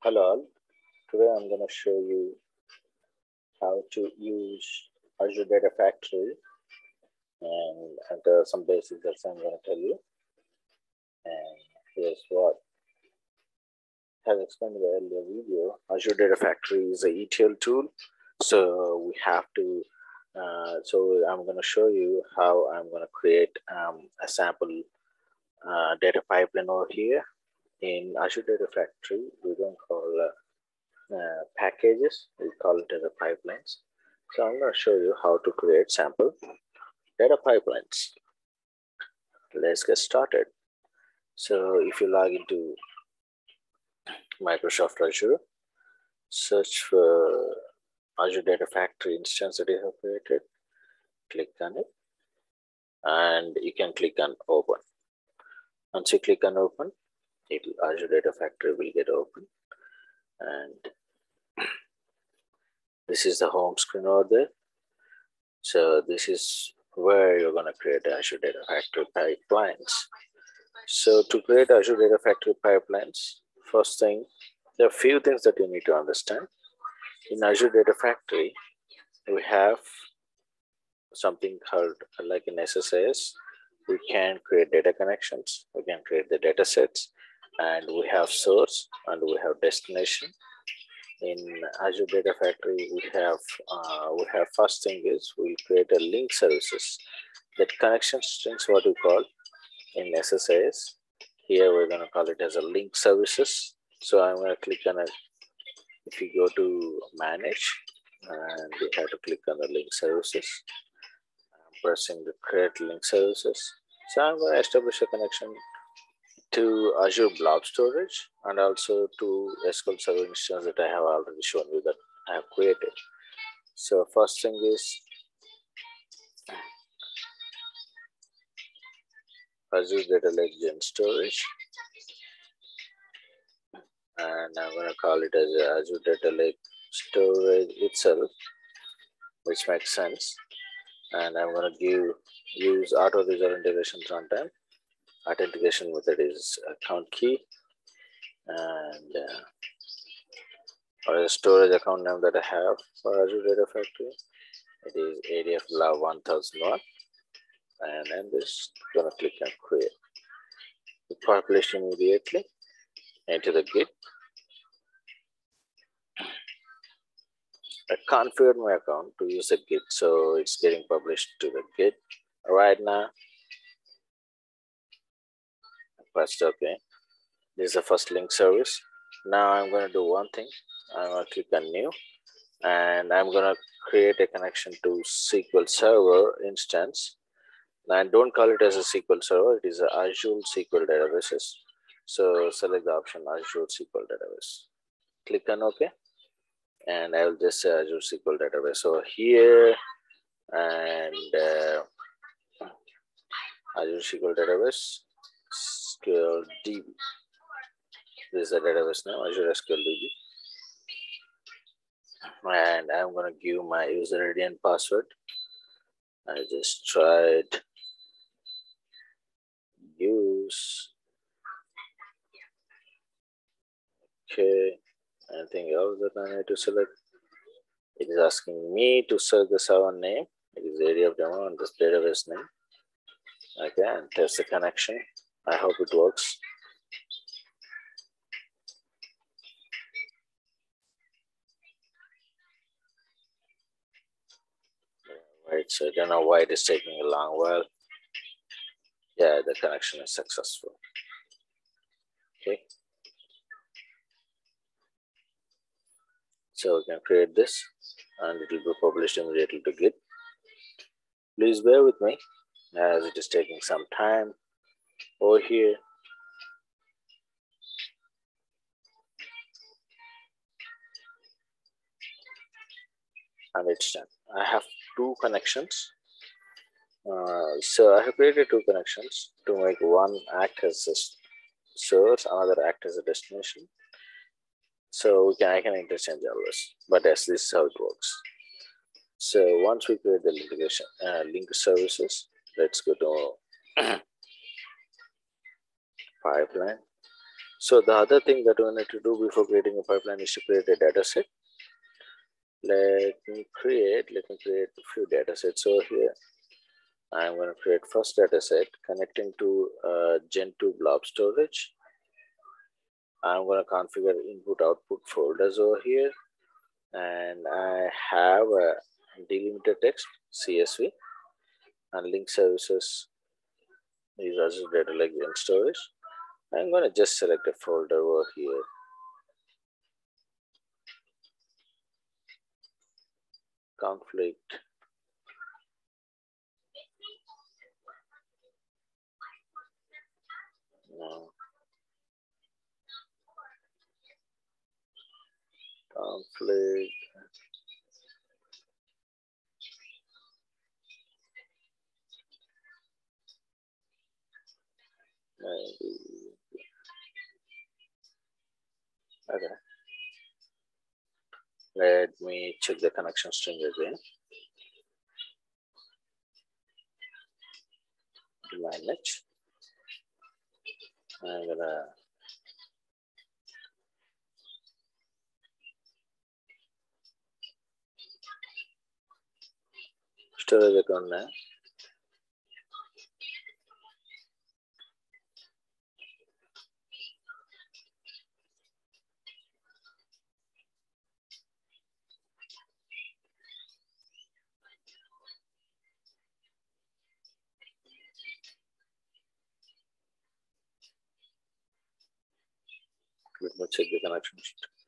Hello all. Today I'm going to show you how to use Azure Data Factory, and there are some basics that I'm going to tell you. And here's what as explained in the earlier video. Azure Data Factory is a ETL tool, so we have to so I'm going to show you how I'm going to create a sample data pipeline over here in Azure Data Factory. We don't call packages, we call it as a pipelines. So I'm going to show you how to create sample data pipelines. Let's get started. So if you log into Microsoft Azure, search for Azure Data Factory instance that you have created, click on it, and you can click on open. Once you click on open, Azure Data Factory will get open, and this is the home screen over there. So this is where you're going to create Azure Data Factory pipelines. So to create Azure Data Factory pipelines, first thing, there are a few things that you need to understand. In Azure Data Factory, we have something called like in SSIS. We can create data connections, we can create the data sets, and we have source and we have destination. In Azure Data Factory, we have first thing is we create a link services. That connection strings, what we call in SSIS. Here we're going to call it as a link services. So I'm going to click on it. If you go to manage, and you have to click on the link services. I'm pressing the create link services. So I'm going to establish a connection to Azure Blob Storage and also to SQL Server instance that I have already shown you that I have created. So first thing is Azure Data Lake Gen Storage, and I'm going to call it as Azure Data Lake Storage itself, which makes sense. And I'm going to use auto resolve integration runtime. Authentication method is account key, and or a storage account name that I have for Azure Data Factory. It is ADF Lab 1001, and I'm just gonna click on create. It published immediately into the Git. I configured my account to use a Git, so it's getting published to the Git right now. Pressed OK. This is the first link service. Now I'm going to do one thing. I'm going to click on new, and I'm going to create a connection to SQL Server instance. And don't call it as a SQL Server, it is a Azure SQL Databases. So select the option Azure SQL Database. Click on OK, and I will just say Azure SQL Database. So here, and Azure SQL Database, SQL DB. This is the database name, Azure SQL DB. And I'm going to give my user ID and password. I just tried use. Okay, anything else that I need to select? It is asking me to search the server name. It is area of demo and this database name. Okay, and test the connection. I hope it works. Right, so I don't know why it is taking a long while. Yeah, the connection is successful. Okay. So we can create this and it will be published immediately to Git. Please bear with me as it is taking some time over here. And it's done. I have two connections. So I have created two connections to make one act as a source, another act as a destination. So I can interchange always, but yes, this is how it works. So once we create the integration link services, let's go to pipeline. So the other thing that we need to do before creating a pipeline is to create a data set. Let me create a few data sets over here. I'm going to create first data set connecting to Gen 2 blob storage. I'm going to configure input output folders over here, and I have a delimited text CSV, and link services is Azure Data Lake and Storage. I'm going to just select a folder over here. Conflict. No. Conflict. Maybe. Okay. Let me check the connection string again. Manage. I'm gonna storage account now. Let me check the connection string.